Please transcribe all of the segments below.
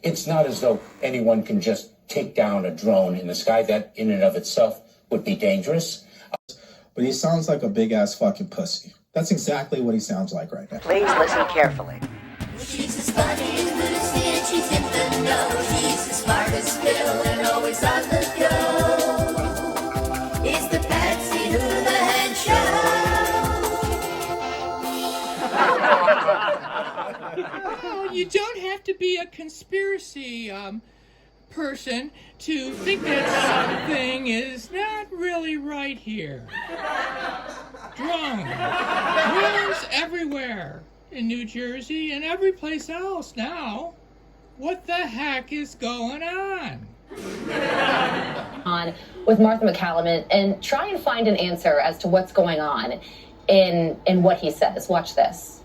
It's not as though anyone can just take down a drone in the sky. That in and of itself would be dangerous. But he sounds like a big-ass fucking pussy. That's exactly what he sounds like right now. Please listen carefully. She's as funny and Lucy and she's in the know. She's as smart as Phil and always on the go. It's the Patsy Hoolahan Show. Well, you don't have to be a conspiracy person to think that something is not really right here. Drones everywhere in New Jersey and every place else now. What the heck is going on? With Martha McCallum and try and find an answer as to what's going on in what he says. Watch this.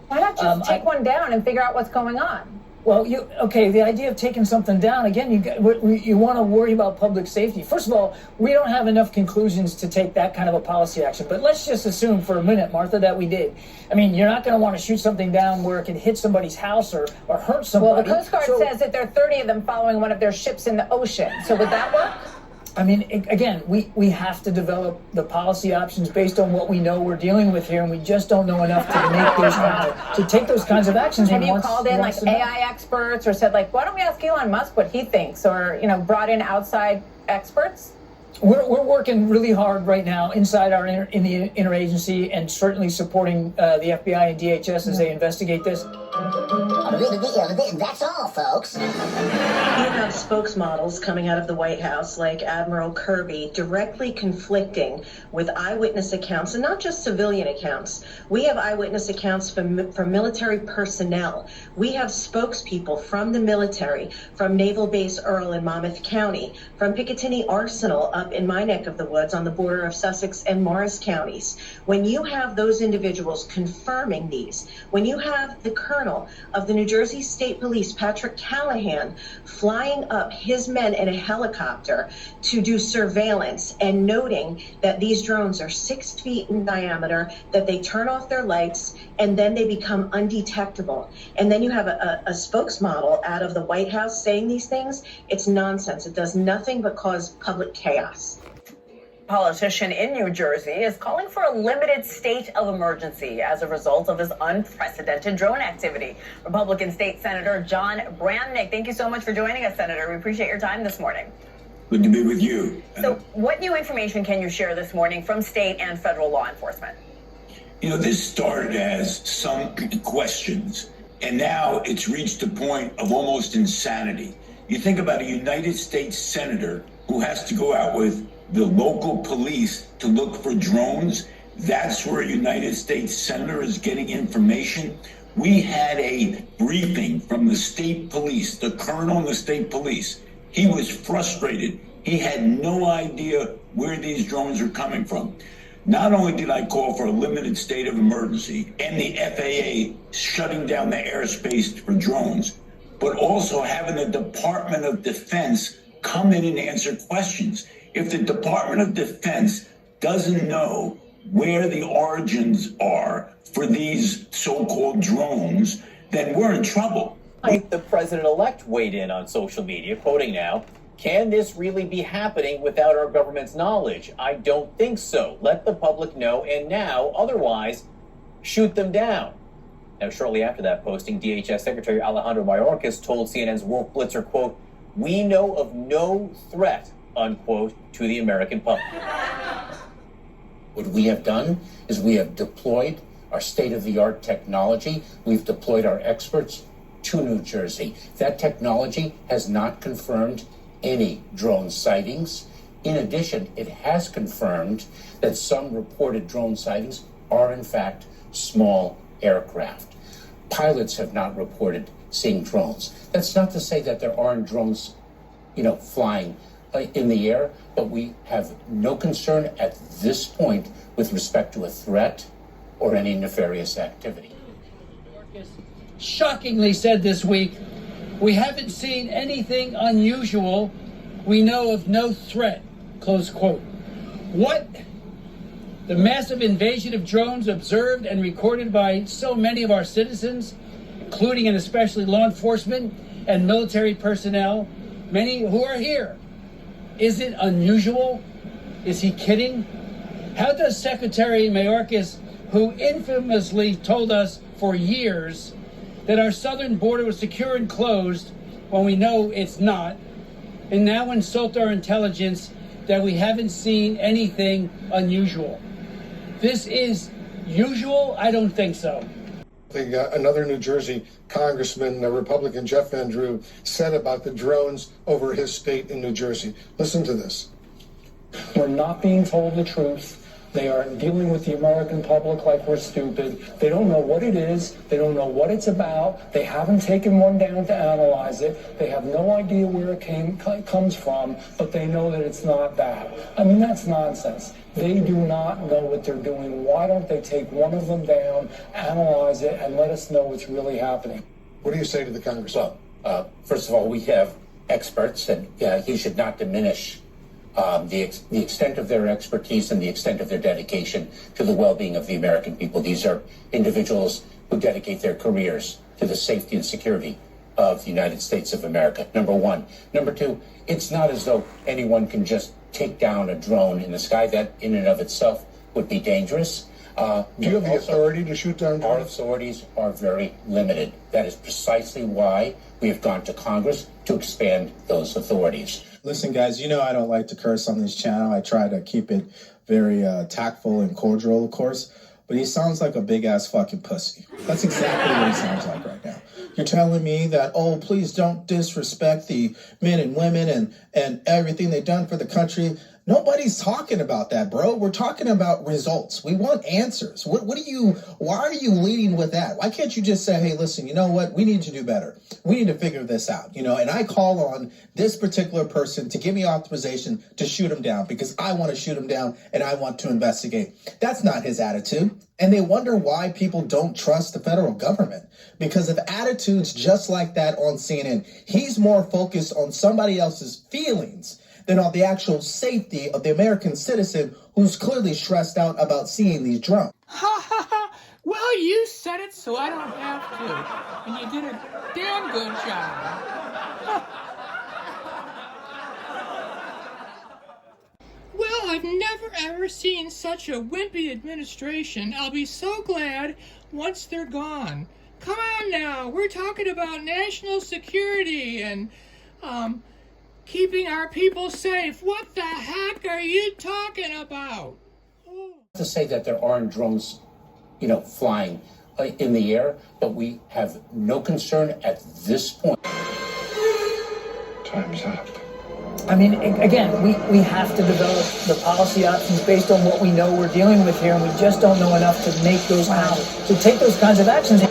Why not just take one down and figure out what's going on? Well, the idea of taking something down, again, you want to worry about public safety. First of all, we don't have enough conclusions to take that kind of a policy action. But let's just assume for a minute, Martha, that we did. I mean, you're not going to want to shoot something down where it can hit somebody's house or hurt somebody. Well, the Coast Guard says that there are 30 of them following one of their ships in the ocean. So would that work? I mean, again, we have to develop the policy options based on what we know we're dealing with here, and we just don't know enough to make those to take those kinds of actions. Have you called in like AI experts or said like, why don't we ask Elon Musk what he thinks, or brought in outside experts? We're working really hard right now inside in the interagency, and certainly supporting the FBI and DHS as they investigate this. That's all, folks. You have spokesmodels coming out of the White House like Admiral Kirby directly conflicting with eyewitness accounts, and not just civilian accounts. We have eyewitness accounts from military personnel. We have spokespeople from the military, from Naval Base Earl in Monmouth County, from Picatinny Arsenal up in my neck of the woods on the border of Sussex and Morris counties. When you have those individuals confirming these, when you have the Colonel of the New Jersey State Police, Patrick Callahan, flying up his men in a helicopter to do surveillance and noting that these drones are 6 feet in diameter, that they turn off their lights, and then they become undetectable. And then you have a spokesmodel out of the White House saying these things. It's nonsense. It does nothing but cause public chaos. Politician in New Jersey is calling for a limited state of emergency as a result of his unprecedented drone activity. Republican State Senator John Bramnick, thank you so much for joining us, Senator. We appreciate your time this morning. Good to be with you. So what new information can you share this morning from state and federal law enforcement? This started as some questions, and now it's reached a point of almost insanity. You think about a United States senator who has to go out with the local police to look for drones. That's where a United States senator is getting information. We had a briefing from the state police, the colonel in the state police. He was frustrated. He had no idea where these drones are coming from. Not only did I call for a limited state of emergency and the FAA shutting down the airspace for drones, but also having the Department of Defense come in and answer questions. If the Department of Defense doesn't know where the origins are for these so-called drones, then we're in trouble. The president-elect weighed in on social media, quoting now, "Can this really be happening without our government's knowledge? I don't think so. Let the public know, and now, otherwise, shoot them down." Now, shortly after that posting, DHS Secretary Alejandro Mayorkas told CNN's Wolf Blitzer, quote, "We know of no threat," unquote, to the American public. What we have done is we have deployed our state-of-the-art technology. We've deployed our experts to New Jersey. That technology has not confirmed any drone sightings. In addition, it has confirmed that some reported drone sightings are, in fact, small aircraft. Pilots have not reported seeing drones. That's not to say that there aren't drones, flying in the air, but we have no concern at this point with respect to a threat or any nefarious activity. Shockingly said this week, "We haven't seen anything unusual. We know of no threat," close quote. What the massive invasion of drones observed and recorded by so many of our citizens, including and especially law enforcement, and military personnel, many who are here. Is it unusual? Is he kidding? How does Secretary Mayorkas, who infamously told us for years that our southern border was secure and closed when we know it's not, and now insult our intelligence that we haven't seen anything unusual? This is usual? I don't think so. Another New Jersey congressman, Republican Jeff Van Drew, said about the drones over his state in New Jersey. Listen to this. We're not being told the truth. They are dealing with the American public like we're stupid. They don't know what it is. They don't know what it's about. They haven't taken one down to analyze it. They have no idea where it comes from, but they know that it's not that. I mean, that's nonsense. They do not know what they're doing. Why don't they take one of them down, analyze it, and let us know what's really happening? What do you say to the Congress? Well, first of all, we have experts, and he should not diminish the extent of their expertise and the extent of their dedication to the well-being of the American people. These are individuals who dedicate their careers to the safety and security of the United States of America, number one. Number two, it's not as though anyone can just take down a drone in the sky. That in and of itself would be dangerous. Do you have the authority to shoot down drones? Our authorities are very limited. That is precisely why we have gone to Congress to expand those authorities. Listen, guys, you know I don't like to curse on this channel. I try to keep it very tactful and cordial, of course. But he sounds like a big-ass fucking pussy. That's exactly what he sounds like right now. You're telling me that, oh, please don't disrespect the men and women and everything they've done for the country. Nobody's talking about that, bro. We're talking about results. We want answers. Why are you leading with that? Why can't you just say, hey, listen, you know what? We need to do better. We need to figure this out, and I call on this particular person to give me authorization to shoot him down because I want to shoot him down and I want to investigate. That's not his attitude. And they wonder why people don't trust the federal government because of attitudes just like that on CNN. He's more focused on somebody else's feelings than on the actual safety of the American citizen who's clearly stressed out about seeing these drones. Ha ha ha! Well, you said it, so I don't have to. And you did a damn good job. Well, I've never ever seen such a wimpy administration. I'll be so glad once they're gone. Come on now, we're talking about national security and, keeping our people safe. What the heck are you talking about? To say that there aren't drones, flying in the air, but we have no concern at this point. Time's up. I mean, again, we have to develop the policy options based on what we know we're dealing with here, and we just don't know enough to make those to take those kinds of actions.